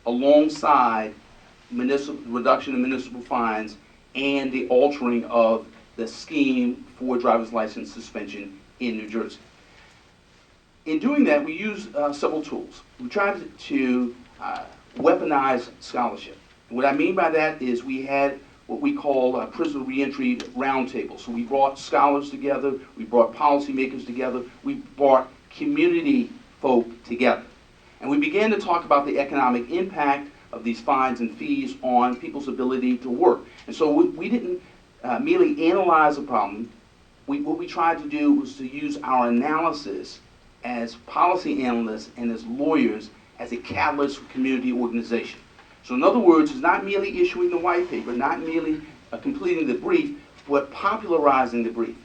alongside reduction in municipal fines and the altering of the scheme for driver's license suspension in New Jersey. In doing that, we used several tools. We tried to weaponize scholarship. And what I mean by that is we had what we call a prisoner reentry roundtable. So we brought scholars together, we brought policymakers together, we brought community folk together. And we began to talk about the economic impact of these fines and fees on people's ability to work. And so we didn't merely analyze the problem. What we tried to do was to use our analysis as policy analysts and as lawyers as a catalyst for community organization. So in other words, it's not merely issuing the white paper, not merely completing the brief, but popularizing the brief,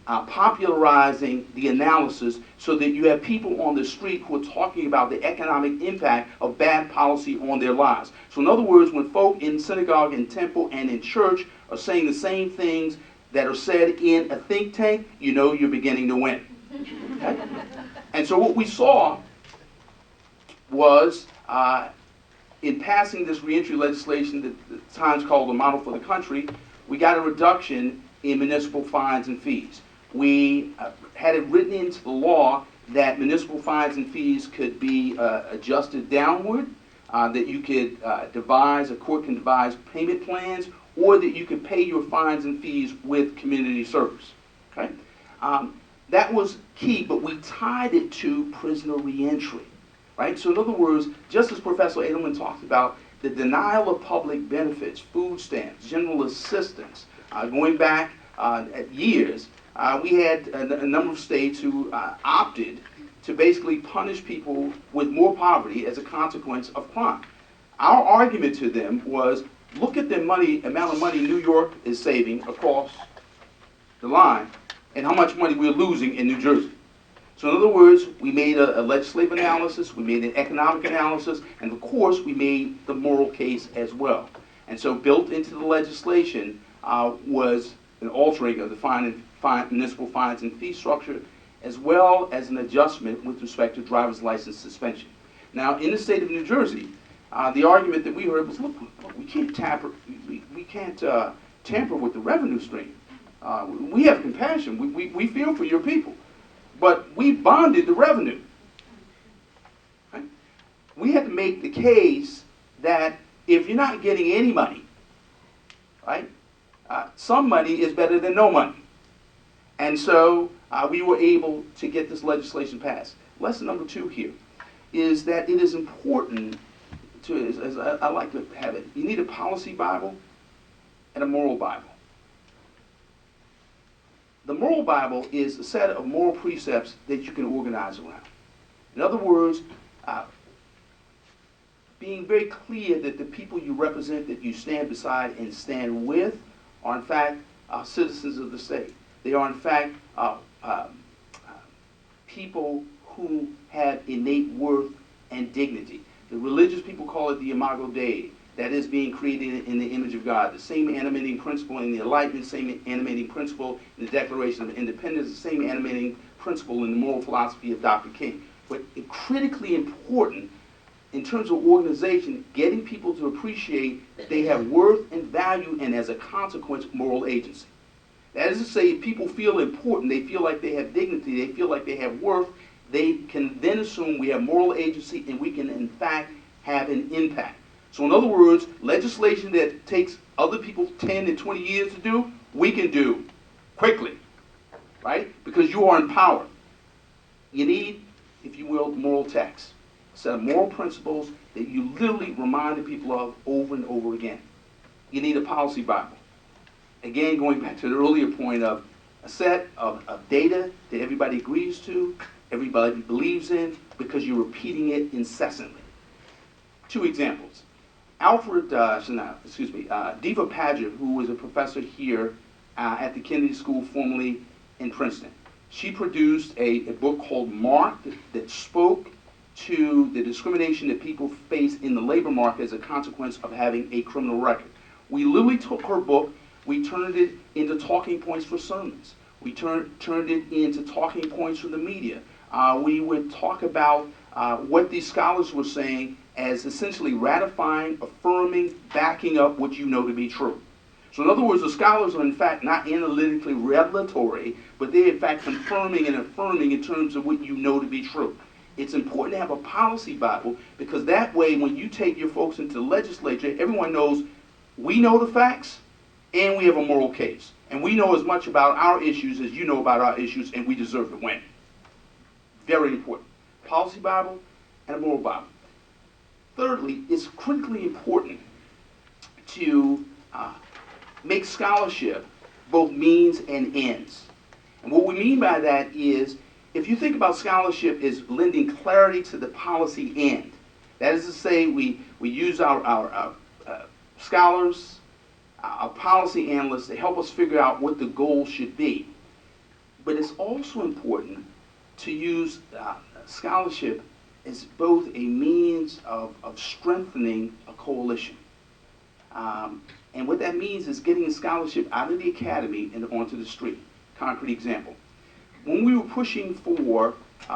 popularizing the analysis so that you have people on the street who are talking about the economic impact of bad policy on their lives. So in other words, when folk in synagogue and temple and in church are saying the same things that are said in a think tank, you know you're beginning to win. Okay? And so what we saw was in passing this reentry legislation that the Times called a model for the country, we got a reduction in municipal fines and fees. We had it written into the law that municipal fines and fees could be adjusted downward, that you could a court can devise payment plans, or that you could pay your fines and fees with community service. Okay? That was key, but we tied it to prisoner reentry. Right? So in other words, just as Professor Edelman talked about, the denial of public benefits, food stamps, general assistance, going back years, we had a number of states who opted to basically punish people with more poverty as a consequence of crime. Our argument to them was, look at the amount of money New York is saving across the line and how much money we're losing in New Jersey. So in other words, we made a legislative analysis, we made an economic analysis, and of course we made the moral case as well. And so built into the legislation was an altering of the municipal fines and fee structure, as well as an adjustment with respect to driver's license suspension. Now, in the state of New Jersey, the argument that we heard was, look, we can't tamper with the revenue stream. We have compassion. We feel for your people. But we bonded the revenue. Right? We had to make the case that if you're not getting any money, right, some money is better than no money. And so we were able to get this legislation passed. Lesson number 2 here is that it is important to, as I like to have it, you need a policy Bible and a moral Bible. The moral Bible is a set of moral precepts that you can organize around. In other words, being very clear that the people you represent, that you stand beside and stand with, are in fact citizens of the state. They are in fact people who have innate worth and dignity. The religious people call it the imago Dei. That is being created in the image of God. The same animating principle in the Enlightenment, same animating principle in the Declaration of Independence, the same animating principle in the moral philosophy of Dr. King. But critically important in terms of organization, getting people to appreciate that they have worth and value and as a consequence, moral agency. That is to say, if people feel important, they feel like they have dignity, they feel like they have worth, they can then assume we have moral agency and we can in fact have an impact. So in other words, legislation that takes other people 10 and 20 years to do, we can do quickly, right? Because you are in power. You need, if you will, moral text, a set of moral principles that you literally remind the people of over and over again. You need a policy Bible. Again, going back to the earlier point of a set of data that everybody agrees to, everybody believes in, because you're repeating it incessantly. 2 examples. Diva Padgett, who was a professor here at the Kennedy School, formerly in Princeton. She produced a book called Marked that spoke to the discrimination that people face in the labor market as a consequence of having a criminal record. We literally took her book, we turned it into talking points for sermons. We turned it into talking points for the media. We would talk about what these scholars were saying as essentially ratifying, affirming, backing up what you know to be true. So in other words, the scholars are in fact not analytically revelatory, but they're in fact confirming and affirming in terms of what you know to be true. It's important to have a policy Bible, because that way when you take your folks into the legislature, everyone knows we know the facts and we have a moral case. And we know as much about our issues as you know about our issues, and we deserve to win. Very important. Policy Bible and a moral Bible. Thirdly, it's critically important to make scholarship both means and ends. And what we mean by that is, if you think about scholarship as lending clarity to the policy end, that is to say, we use our scholars, our policy analysts to help us figure out what the goal should be. But it's also important to use scholarship as both a means of strengthening a coalition. And what that means is getting scholarship out of the academy and onto the street. Concrete example. When we were pushing for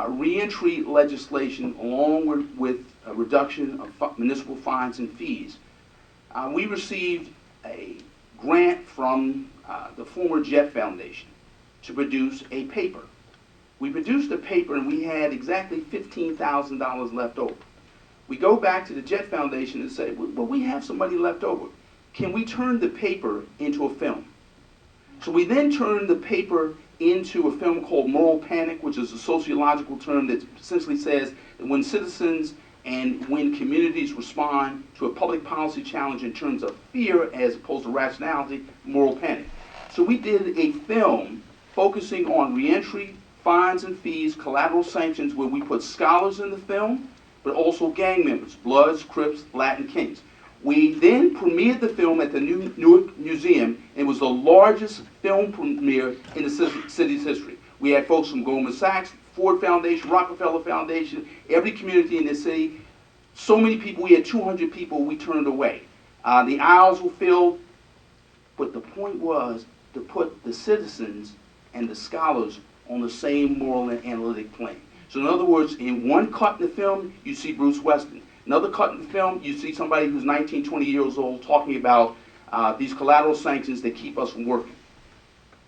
reentry legislation along with a reduction of municipal fines and fees, we received a grant from the former Jet Foundation to produce a paper. We produced a paper and we had exactly $15,000 left over. We go back to the Jet Foundation and say, well, we have some money left over. Can we turn the paper into a film? So we then turned the paper into a film called Moral Panic, which is a sociological term that essentially says that when citizens and when communities respond to a public policy challenge in terms of fear as opposed to rationality, moral panic. So we did a film focusing on reentry, fines and fees, collateral sanctions, where we put scholars in the film, but also gang members, Bloods, Crips, Latin Kings. We then premiered the film at the Newark Museum. It was the largest film premiere in the city's history. We had folks from Goldman Sachs, Ford Foundation, Rockefeller Foundation, every community in the city. So many people, we had 200 people we turned away. The aisles were filled, but the point was to put the citizens and the scholars on the same moral and analytic plane. So in other words, in one cut in the film, you see Bruce Weston. Another cut in the film, you see somebody who's 19, 20 years old talking about these collateral sanctions that keep us from working.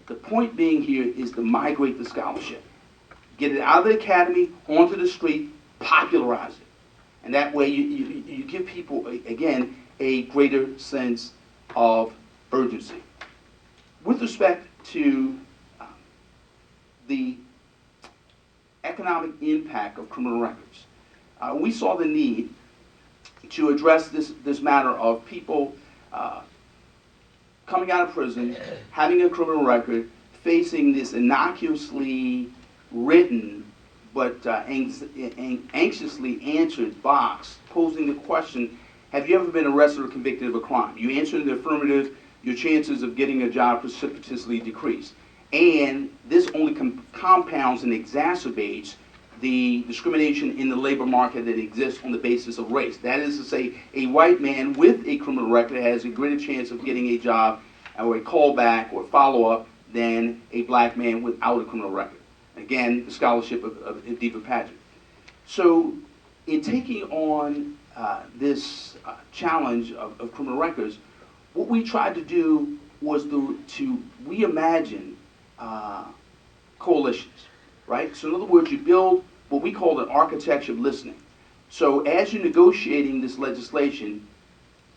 The point being here is to migrate the scholarship. Get it out of the academy, onto the street, popularize it. And that way you give people, again, a greater sense of urgency. With respect to the economic impact of criminal records, we saw the need to address this matter of people coming out of prison, having a criminal record, facing this innocuously written but anxiously answered box, posing the question, have you ever been arrested or convicted of a crime? You answer in the affirmative, your chances of getting a job precipitously decrease. And this only compounds and exacerbates the discrimination in the labor market that exists on the basis of race. That is to say, a white man with a criminal record has a greater chance of getting a job or a callback or follow-up than a black man without a criminal record. Again, the scholarship of Diva Paget. So in taking on this challenge of criminal records, what we tried to do was to reimagine coalitions, right? So in other words, you build what we call an architecture of listening. So as you're negotiating this legislation,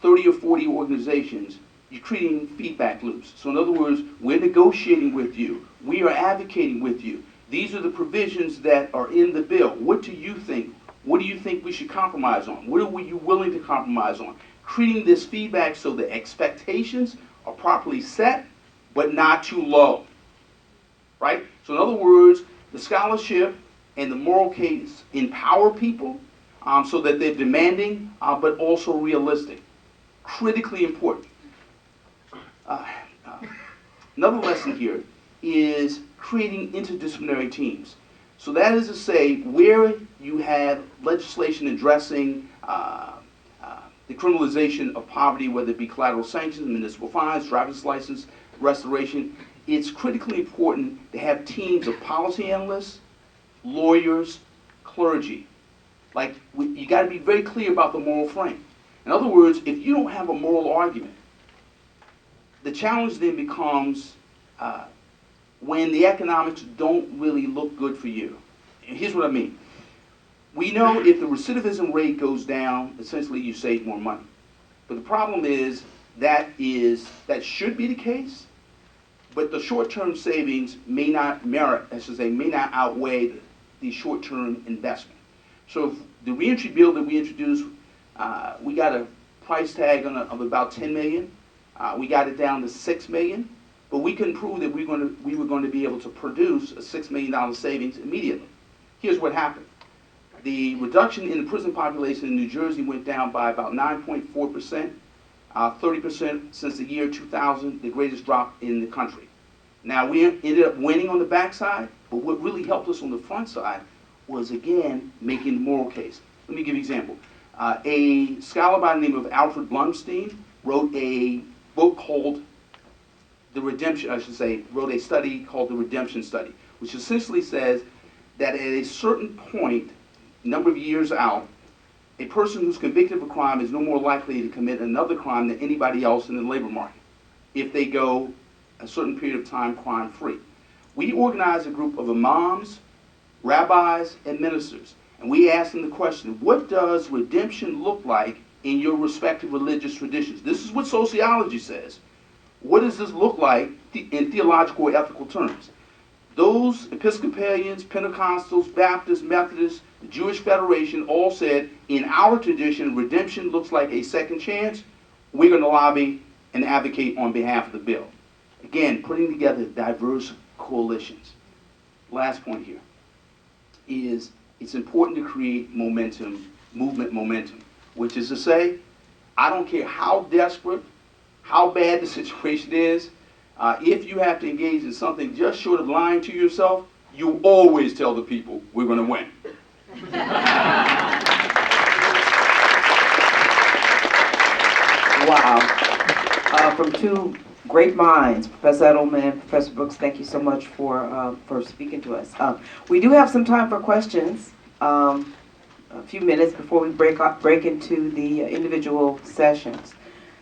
30 or 40 organizations, you're creating feedback loops. So in other words, we're negotiating with you. We are advocating with you. These are the provisions that are in the bill. What do you think? What do you think we should compromise on? What are you willing to compromise on? Creating this feedback so the expectations are properly set, but not too low, right? So in other words, the scholarship and the moral case empower people so that they're demanding, but also realistic. Critically important. Another lesson here is creating interdisciplinary teams. So that is to say, where you have legislation addressing the criminalization of poverty, whether it be collateral sanctions, municipal fines, driver's license restoration, it's critically important to have teams of policy analysts, lawyers, clergy, Like, you got to be very clear about the moral frame. In other words, if you don't have a moral argument, the challenge then becomes when the economics don't really look good for you. And here's what I mean. We know if the recidivism rate goes down, essentially you save more money. But the problem is that should be the case, but the short-term savings may not may not outweigh the short-term investment. So if the reentry bill that we introduced, we got a price tag of about $10 million. We got it down to $6 million, but we couldn't prove that we were going to be able to produce a $6 million savings immediately. Here's what happened. The reduction in the prison population in New Jersey went down by about 9.4%, 30% since the year 2000, the greatest drop in the country. Now, we ended up winning on the backside, but what really helped us on the front side was, again, making the moral case. Let me give you an example. A scholar by the name of Alfred Blumstein wrote a book called wrote a study called the Redemption Study, which essentially says that at a certain point, number of years out, a person who's convicted of a crime is no more likely to commit another crime than anybody else in the labor market if they go a certain period of time crime-free. We organized a group of imams, rabbis, and ministers, and we asked them the question, what does redemption look like in your respective religious traditions? This is what sociology says. What does this look like in theological or ethical terms? Those Episcopalians, Pentecostals, Baptists, Methodists, the Jewish Federation all said, in our tradition, redemption looks like a second chance. We're going to lobby and advocate on behalf of the bill. Again, putting together diverse coalitions. Last point here is it's important to create momentum, movement momentum, which is to say, I don't care how desperate, how bad the situation is, if you have to engage in something just short of lying to yourself, you always tell the people, we're going to win. Wow. From two great minds, Professor Edelman, Professor Brooks, thank you so much for speaking to us. We do have some time for questions, a few minutes before we break into the individual sessions.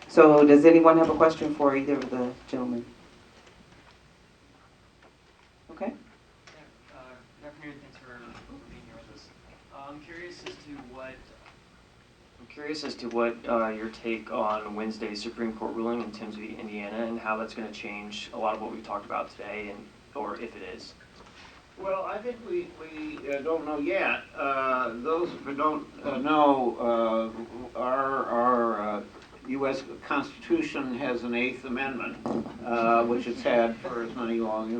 So does anyone have a question for either of the gentlemen? Okay. Good afternoon. Thanks for being here with us. I'm curious as to what your take on Wednesday's Supreme Court ruling in Timms v. Indiana and how that's going to change a lot of what we've talked about today, or if it is. Well, I think we don't know yet. Those who don't know, our U.S. Constitution has an Eighth Amendment, which it's had for as many long,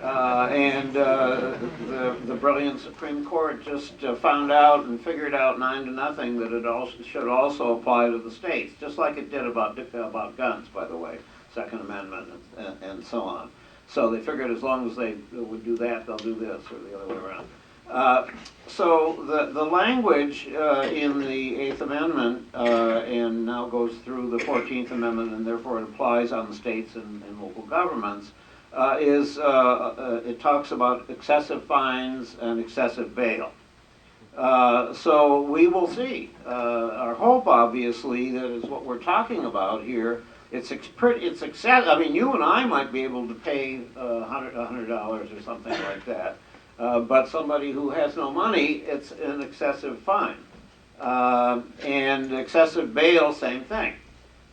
and the brilliant Supreme Court just found out and figured out 9-0 that it should also apply to the states, just like it did about guns, by the way, Second Amendment and so on. So they figured as long as they would do that, they'll do this, or the other way around. So the language in the Eighth Amendment and now goes through the 14th Amendment, and therefore it applies on the states and local governments, it talks about excessive fines and excessive bail. So we will see. Our hope, obviously, that is what we're talking about here. It's excessive. I mean, you and I might be able to pay $100 or something like that. But somebody who has no money, it's an excessive fine. And excessive bail, same thing.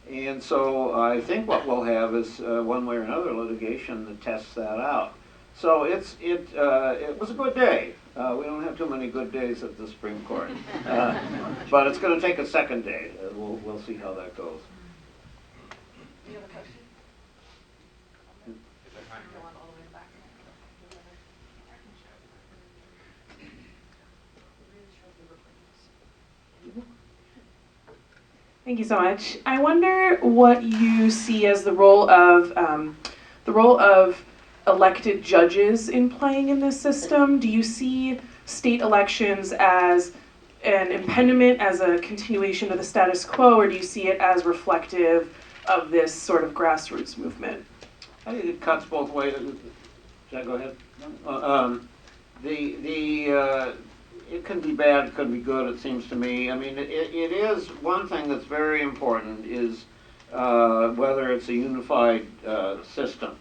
And so I think what we'll have is one way or another litigation that tests that out. So it was a good day. We don't have too many good days at the Supreme Court. But it's going to take a second day. We'll see how that goes. Any other question? Thank you so much. I wonder what you see as the role of elected judges in playing in this system. Do you see state elections as an impediment, as a continuation of the status quo, or do you see it as reflective of this sort of grassroots movement? I think it cuts both ways. Should I go ahead? it can be bad, it can be good, it seems to me. I mean, it is, one thing that's very important is whether it's a unified system.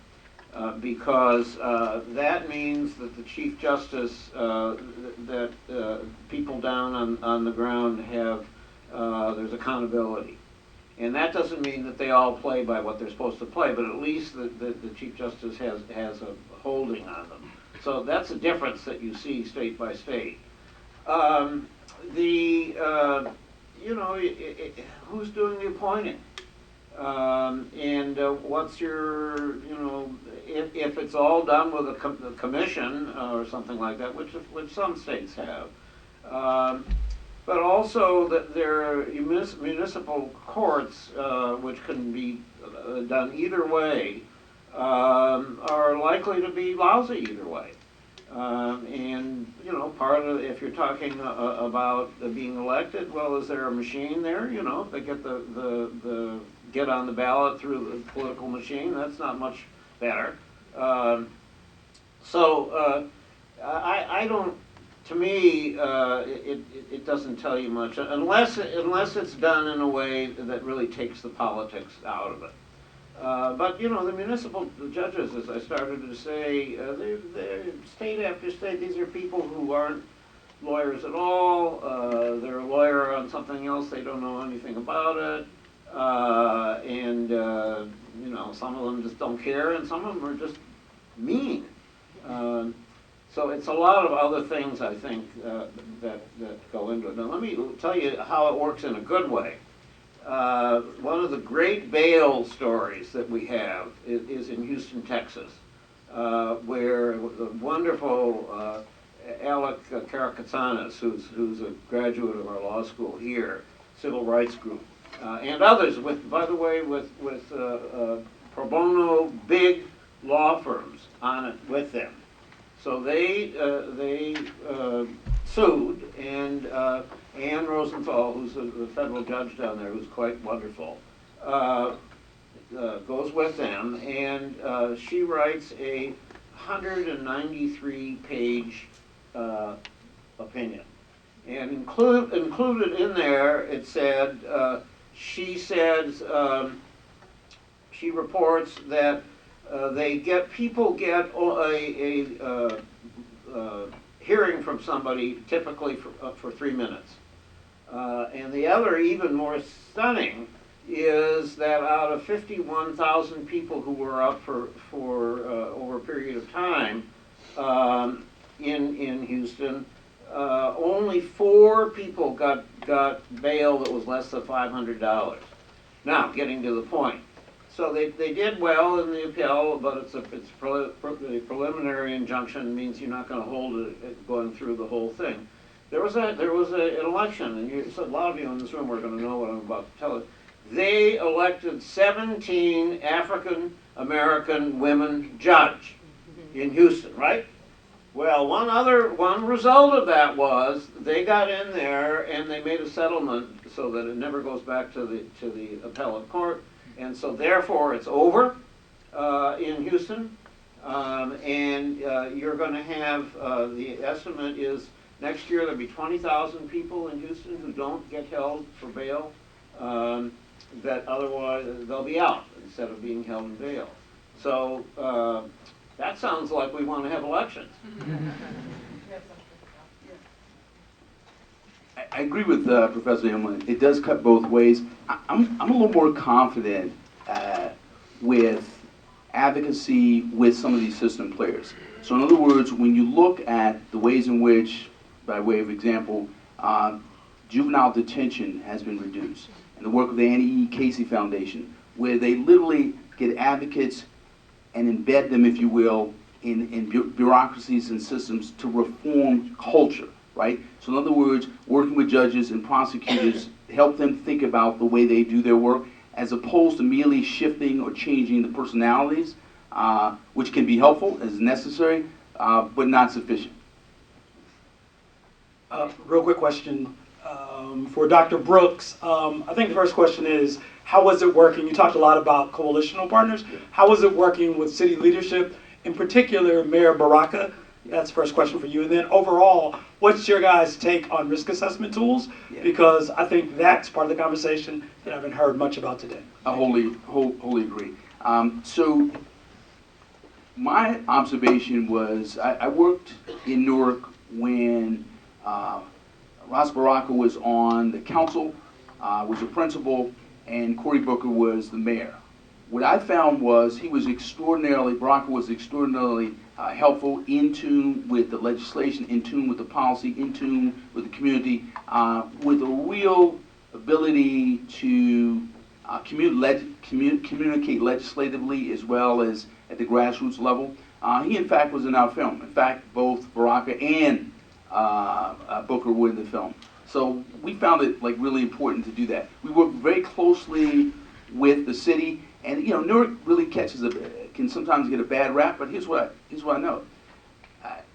Because that means that the Chief Justice, that people down on the ground have, there's accountability. And that doesn't mean that they all play by what they're supposed to play, but at least the Chief justice has a holding on them. So that's a difference that you see state by state. Who's doing the appointing? What's your, if it's all done with a commission or something like that, which some states have. But also that there are municipal courts, which can be done either way, are likely to be lousy either way. Part of, if you're talking about being elected, well, is there a machine there? They get the get on the ballot through the political machine. That's not much better. I don't. To me, it doesn't tell you much unless it's done in a way that really takes the politics out of it. But the municipal judges, as I started to say, they're state after state. These are people who aren't lawyers at all. They're a lawyer on something else. They don't know anything about it, some of them just don't care, and some of them are just mean. So it's a lot of other things, I think, that go into it. Now, let me tell you how it works in a good way. One of the great bail stories that we have is in Houston, Texas, where the wonderful Alec Karakatsanis, who's a graduate of our law school here, civil rights group, and others, by the way, with pro bono big law firms on it with them. So they sued, and Ann Rosenthal, who's the federal judge down there, who's quite wonderful, goes with them, and she writes a 193-page opinion. And included in there, it said, she says, she reports that people get a hearing from somebody typically for 3 minutes. And the other, even more stunning, is that out of 51,000 people who were up for over a period of time in Houston, only 4 people got bail that was less than $500. Now, getting to the point. So they did well in the appeal, but the preliminary injunction means you're not going to hold it going through the whole thing. There was an election, and so a lot of you in this room are going to know what I'm about to tell you. They elected 17 African American women judge in Houston, right? Well, one result of that was they got in there and they made a settlement so that it never goes back to the appellate court. And so therefore it's over in Houston, and you're going to have, the estimate is next year there'll be 20,000 people in Houston who don't get held for bail, that otherwise they'll be out instead of being held in bail. So that sounds like we want to have elections. I agree with Professor Hillman. It does cut both ways. I'm a little more confident with advocacy with some of these system players. So in other words, when you look at the ways in which, by way of example, juvenile detention has been reduced, and the work of the Annie E. Casey Foundation, where they literally get advocates and embed them, if you will, in bureaucracies and systems to reform culture. Right? So in other words, working with judges and prosecutors, help them think about the way they do their work, as opposed to merely shifting or changing the personalities, which can be helpful as necessary, but not sufficient. Real quick question for Dr. Brooks. I think the first question is, how was it working? You talked a lot about coalitional partners. How was it working with city leadership, in particular Mayor Baraka? That's the first question for you. And then overall, what's your guys' take on risk assessment tools? Yeah. Because I think that's part of the conversation that I haven't heard much about today. I wholly agree. So my observation was I worked in Newark when Ras Baraka was on the council, was a principal, and Cory Booker was the mayor. What I found was Baraka was extraordinarily helpful, in tune with the legislation, in tune with the policy, in tune with the community, with a real ability to communicate legislatively as well as at the grassroots level. He, in fact, was in our film. In fact, both Baraka and Booker were in the film. So we found it really important to do that. We worked very closely with the city, and Newark really can sometimes get a bad rap. But here's what I know: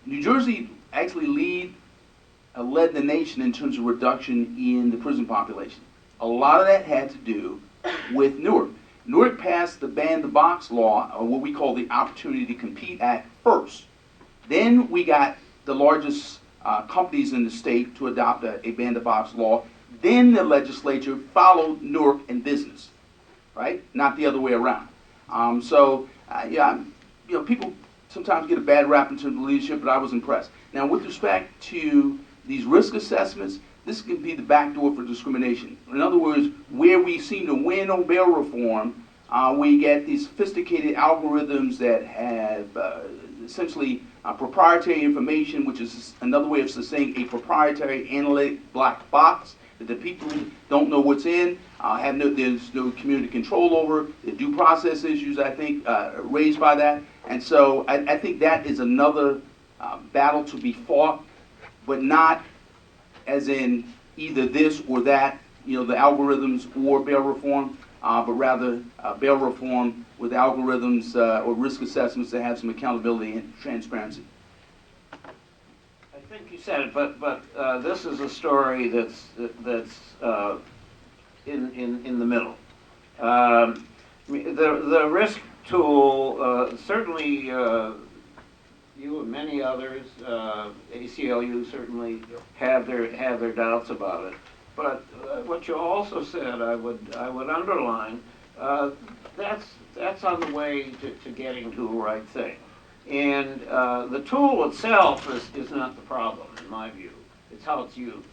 New Jersey actually led the nation in terms of reduction in the prison population. A lot of that had to do with Newark. Newark passed the Ban the Box law, or what we call the Opportunity to Compete Act, first. Then we got the largest companies in the state to adopt a Ban the Box law. Then the legislature followed Newark in business, right? Not the other way around. People sometimes get a bad rap in terms of leadership, but I was impressed. Now, with respect to these risk assessments, this can be the backdoor for discrimination. In other words, where we seem to win on bail reform, we get these sophisticated algorithms that have essentially proprietary information, which is another way of saying a proprietary analytic black box that the people who don't know what's in, there's no community control over. The due process issues, I think, raised by that. And so I think that is another battle to be fought, but not as in either this or that, the algorithms or bail reform, but rather bail reform with algorithms or risk assessments that have some accountability and transparency. I think you said it, but this is a story that's in the middle. The risk tool, certainly you and many others, ACLU certainly have their doubts about it. But what you also said, I would underline, that's on the way to getting to the right thing. And the tool itself is not the problem, in my view. It's how it's used.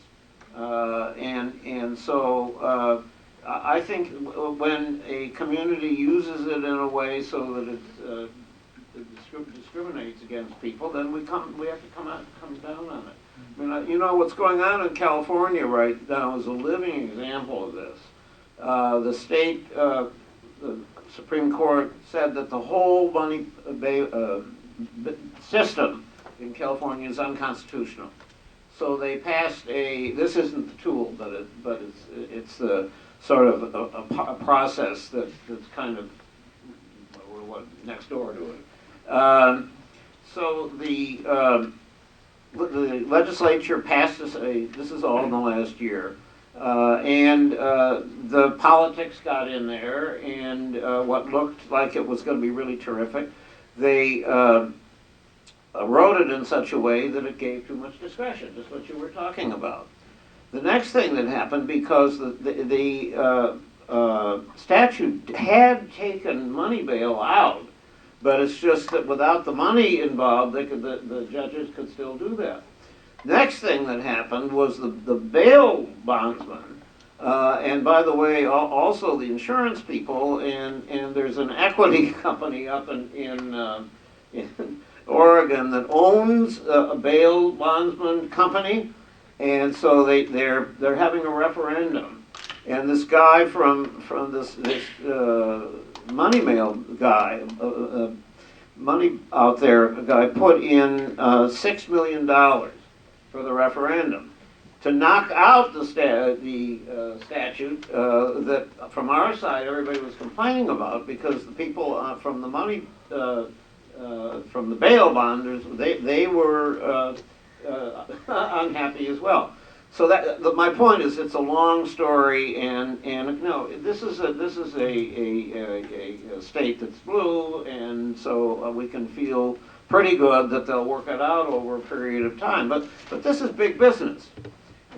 So I think when a community uses it in a way so that it discriminates against people, then we have to come down on it. I mean, what's going on in California right now is a living example of this. The state, the Supreme Court said that the whole money system in California is unconstitutional. So they passed this isn't the tool, but it's the sort of a process that's kind of next door to it. So the legislature passed this is all in the last year, and the politics got in there, and what looked like it was going to be really terrific, they wrote it in such a way that it gave too much discretion, just what you were talking about. The next thing that happened, because the statute had taken money bail out, but it's just that without the money involved, the judges could still do that. Next thing that happened was the bail bondsman, and by the way, also the insurance people, and there's an equity company up in Oregon that owns a bail bondsman company, and so they're having a referendum, and this guy from this money mail guy, money out there, a guy put in $6 million for the referendum to knock out the statute that from our side everybody was complaining about, because the people from the money from the bail bonders, they were unhappy as well. So my point is, it's a long story, and this is a state that's blue, and so we can feel pretty good that they'll work it out over a period of time. But this is big business.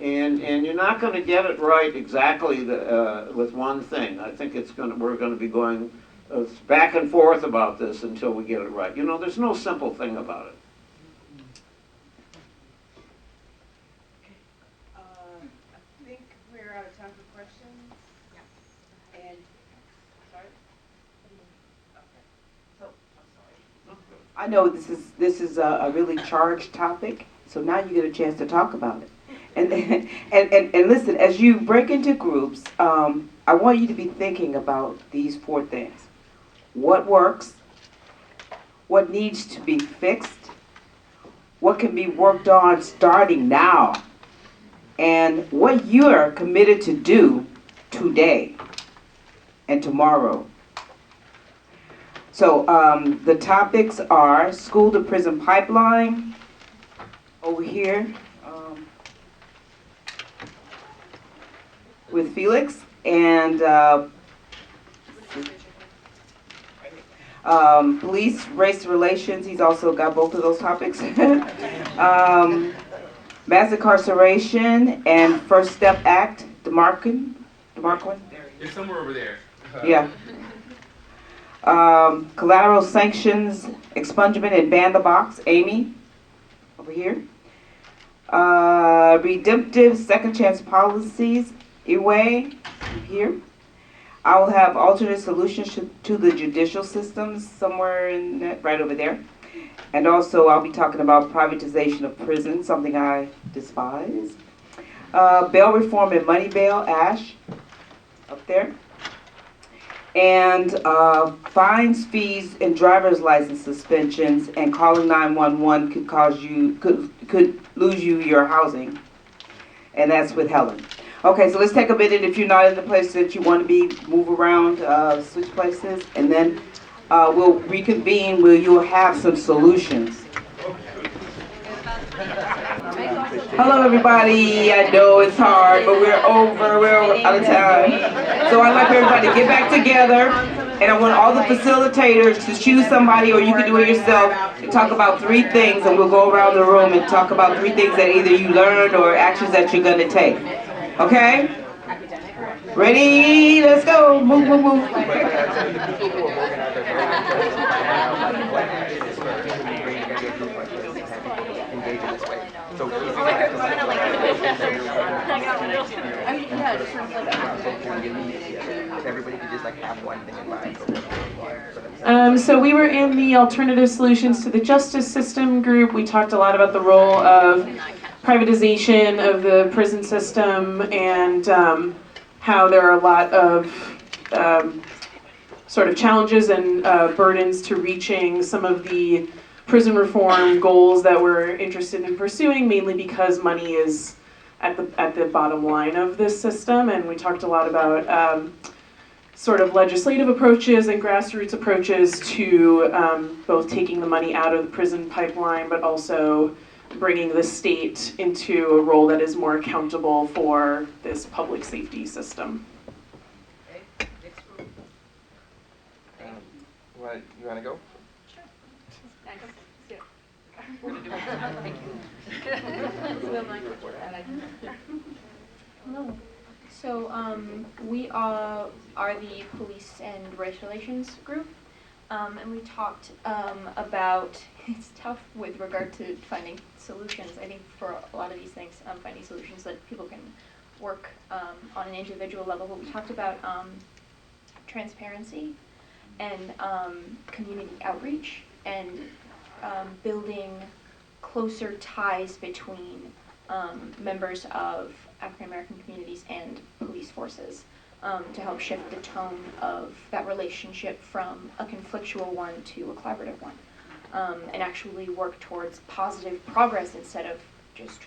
And you're not going to get it right exactly with one thing. I think we're going to be going back and forth about this until we get it right. You know, there's no simple thing about it. I think we're out of time for questions. And, sorry? So, I'm sorry. I know this is a really charged topic, so now you get a chance to talk about it. And listen, as you break into groups, I want you to be thinking about these 4 things. What works? What needs to be fixed? What can be worked on starting now? And what you're committed to do today and tomorrow. So the topics are school to prison pipeline over here with Felix, and police, race relations. He's also got both of those topics. Mass incarceration and First Step Act, DeMarquin? It's somewhere over there. Yeah. Collateral sanctions, expungement and ban the box, Amy, over here. Redemptive second chance policies, Iwe, here. I will have alternate solutions to the judicial systems, somewhere in that, right over there. And also I'll be talking about privatization of prisons, something I despise. Bail reform and money bail, Ash, up there. And fines, fees, and driver's license suspensions, and calling 911 could lose you your housing. And that's with Helen. Okay, so let's take a minute. If you're not in the place that you want to be, move around, switch places, and then we'll reconvene where you'll have some solutions. Hello, everybody. I know it's hard, but we're out of time. So I'd like everybody to get back together, and I want all the facilitators to choose somebody, or you can do it yourself, and talk about 3 things, and we'll go around the room and talk about 3 things that either you learned or actions that you're going to take. Okay? Ready? Let's go. Move, move, move. Everybody could just have one thing in mind. So we were in the Alternative Solutions to the Justice System group. We talked a lot about the role of privatization of the prison system and how there are a lot of sort of challenges and burdens to reaching some of the prison reform goals that we're interested in pursuing, mainly because money is at the bottom line of this system. And we talked a lot about sort of legislative approaches and grassroots approaches to both taking the money out of the prison pipeline, but also bringing the state into a role that is more accountable for this public safety system. You want to go? Sure. We're going to do it. Thank you. Hello. So we are the police and race relations group, and we talked about, it's tough with regard to finding solutions. I think for a lot of these things, finding solutions that people can work on an individual level. But we talked about transparency and community outreach and building closer ties between members of African American communities and police forces to help shift the tone of that relationship from a conflictual one to a collaborative one, and actually work towards positive progress instead of just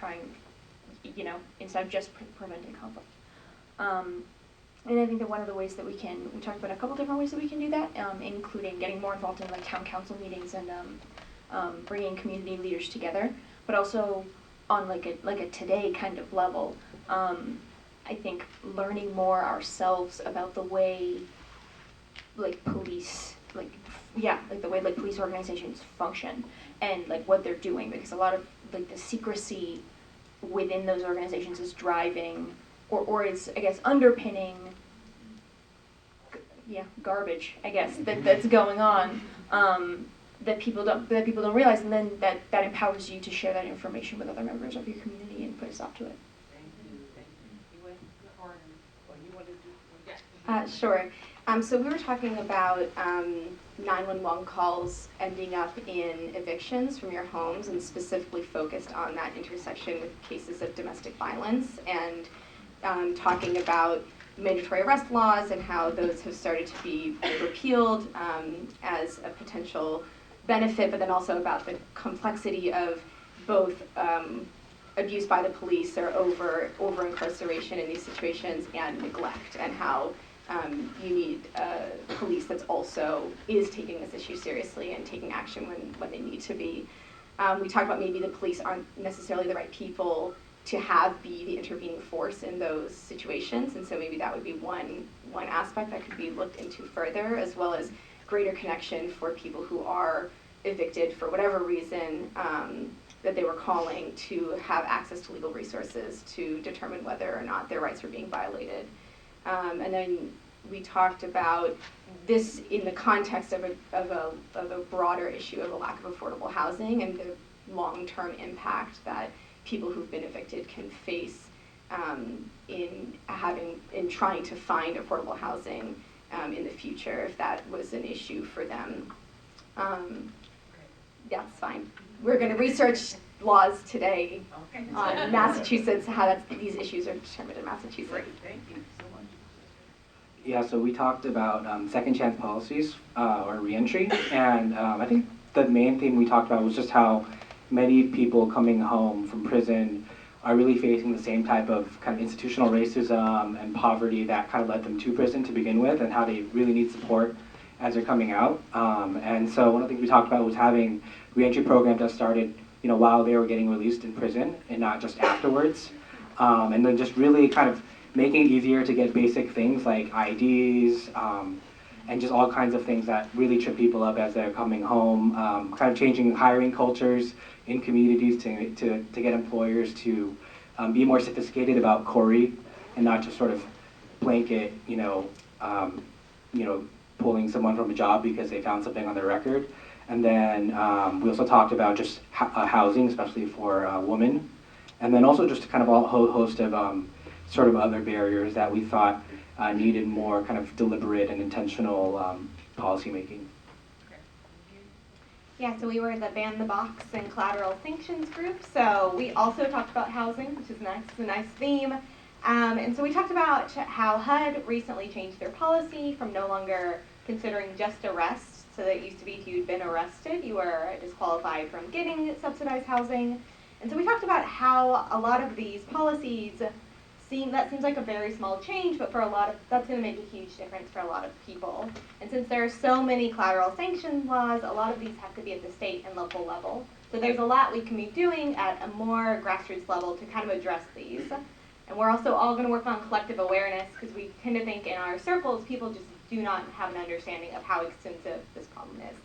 preventing conflict. And I think that one of the ways that we talked about a couple different ways that we can do that, including getting more involved in like town council meetings and bringing community leaders together, but also on like a today kind of level. I think learning more ourselves about the way like police like, yeah, like the way like police organizations function and like what they're doing, because a lot of like the secrecy within those organizations is driving, or is, I guess, underpinning, garbage, I guess, that's going on, that people don't realize, and then that empowers you to share that information with other members of your community and put a stop to it. Sure. So we were talking about 911 calls ending up in evictions from your homes, and specifically focused on that intersection with cases of domestic violence, and talking about mandatory arrest laws and how those have started to be repealed as a potential benefit, but then also about the complexity of both abuse by the police or over incarceration in these situations, and neglect, and how you need police that's also is taking this issue seriously and taking action when they need to be. We talked about maybe the police aren't necessarily the right people to be the intervening force in those situations, and so maybe that would be one aspect that could be looked into further, as well as greater connection for people who are evicted for whatever reason, that they were calling, to have access to legal resources to determine whether or not their rights were being violated. And then we talked about this in the context of a broader issue of a lack of affordable housing and the long-term impact that people who've been evicted can face in trying to find affordable housing in the future, if that was an issue for them. That's fine. We're going to research laws today on Massachusetts, how these issues are determined in Massachusetts. Great, thank you so much. Yeah, so we talked about second chance policies or reentry, and I think the main thing we talked about was just how many people coming home from prison are really facing the same type of kind of institutional racism and poverty that kind of led them to prison to begin with, and how they really need support as they're coming out. And so one of the things we talked about was having reentry programs that started, while they were getting released in prison and not just afterwards. And then just really kind of making it easier to get basic things like IDs, and just all kinds of things that really trip people up as they're coming home. Kind of changing hiring cultures in communities to get employers to be more sophisticated about CORI and not just sort of blanket, pulling someone from a job because they found something on their record. And then we also talked about just housing, especially for women. And then also just kind of a whole host of sort of other barriers that we thought needed more kind of deliberate and intentional policy making. Yeah, so we were the Ban the Box and Collateral Sanctions group, so we also talked about housing, which is nice. It's a nice theme. And so we talked about how HUD recently changed their policy from no longer considering just arrests. So that used to be if you'd been arrested, you were disqualified from getting subsidized housing. And so we talked about how a lot of these policies seems like a very small change, but for a lot of, that's going to make a huge difference for a lot of people. And since there are so many collateral sanction laws, a lot of these have to be at the state and local level. So there's a lot we can be doing at a more grassroots level to kind of address these. And we're also all going to work on collective awareness, because we tend to think in our circles, people just do not have an understanding of how extensive this problem is.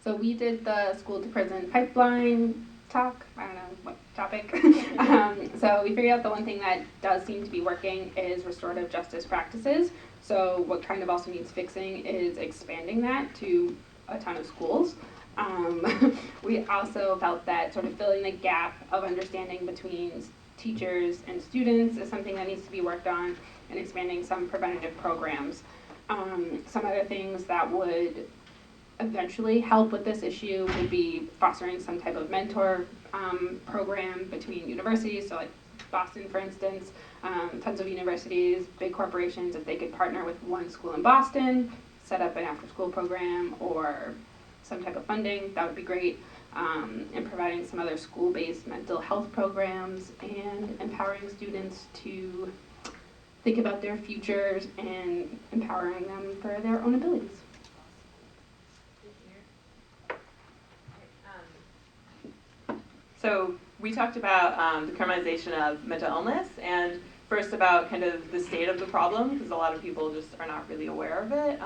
So we did the school to prison pipeline talk, I don't know what topic. So we figured out the one thing that does seem to be working is restorative justice practices. So what kind of also needs fixing is expanding that to a ton of schools. We also felt that sort of filling the gap of understanding between teachers and students is something that needs to be worked on, and expanding some preventative programs. Some other things that would eventually help with this issue would be fostering some type of mentor program between universities. So like Boston, for instance, tons of universities, big corporations, if they could partner with one school in Boston, set up an after-school program or some type of funding, that would be great. And providing some other school-based mental health programs, and empowering students to think about their futures and empowering them for their own abilities. So we talked about the criminalization of mental illness, and first about kind of the state of the problem, because a lot of people just are not really aware of it.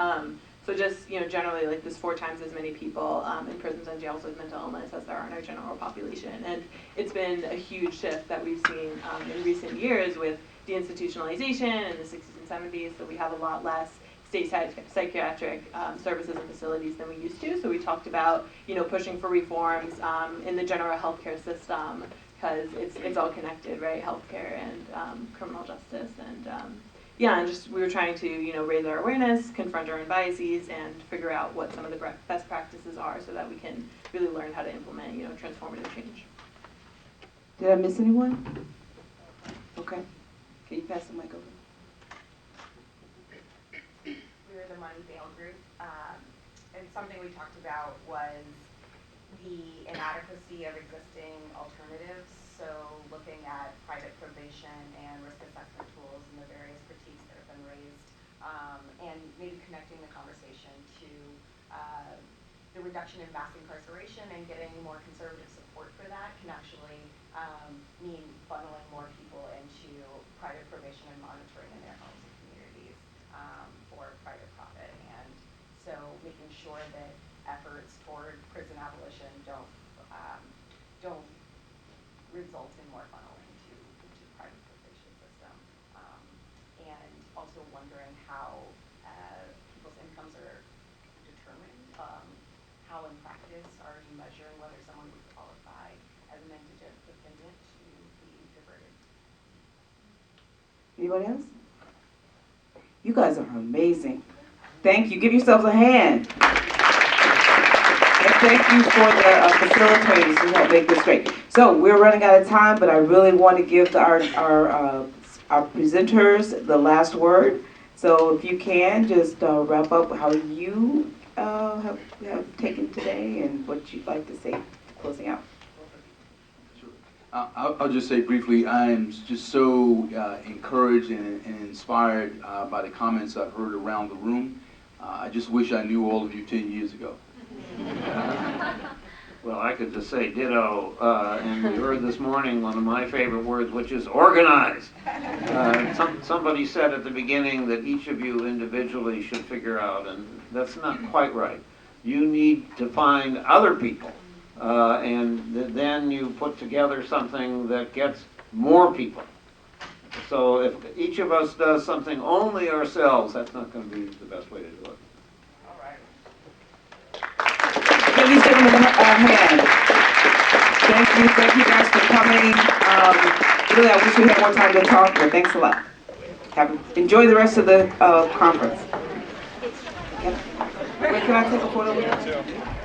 So just, generally, like, there's 4 times as many people in prisons and jails with mental illness as there are in our general population. And it's been a huge shift that we've seen in recent years with deinstitutionalization in the 60s and 70s, so we have a lot less state psychiatric services and facilities than we used to. So we talked about, pushing for reforms in the general healthcare system, because it's all connected, right? Healthcare and criminal justice, and and just we were trying to raise our awareness, confront our own biases, and figure out what some of the best practices are, so that we can really learn how to implement transformative change. Did I miss anyone? Okay. Can you pass the mic over? We were the Money Bail Group, and something we talked about was the inadequacy of existing alternatives. So looking at private probation and risk assessment tools and the various critiques that have been raised, and maybe connecting the conversation to the reduction in mass incarceration, and getting more conservative support for that can actually mean funneling more people into private probation and monitoring in their homes and communities for private profit. And so making sure that efforts toward prison abolition don't result in more funneling to private probation system. And also wondering how people's incomes are determined. How in practice are you measuring whether someone would qualify as an indigent dependent to be diverted? Anybody else? You guys are amazing. Thank you. Give yourselves a hand. And thank you for the facilitators who helped make this great. So we're running out of time, but I really want to give our presenters the last word. So if you can, just wrap up how you have taken today and what you'd like to say closing out. I'll just say briefly, I am just so encouraged and inspired by the comments I've heard around the room. I just wish I knew all of you 10 years ago. Well, I could just say ditto, and we heard this morning one of my favorite words, which is organize. Somebody said at the beginning that each of you individually should figure out, and that's not quite right. You need to find other people, and then you put together something that gets more people. So if each of us does something only ourselves, that's not going to be the best way to do it. Give these gentlemen a hand. Thank you guys for coming. Really, I wish we had more time to talk, but thanks a lot. Enjoy the rest of the conference. Wait, can I take a photo with you?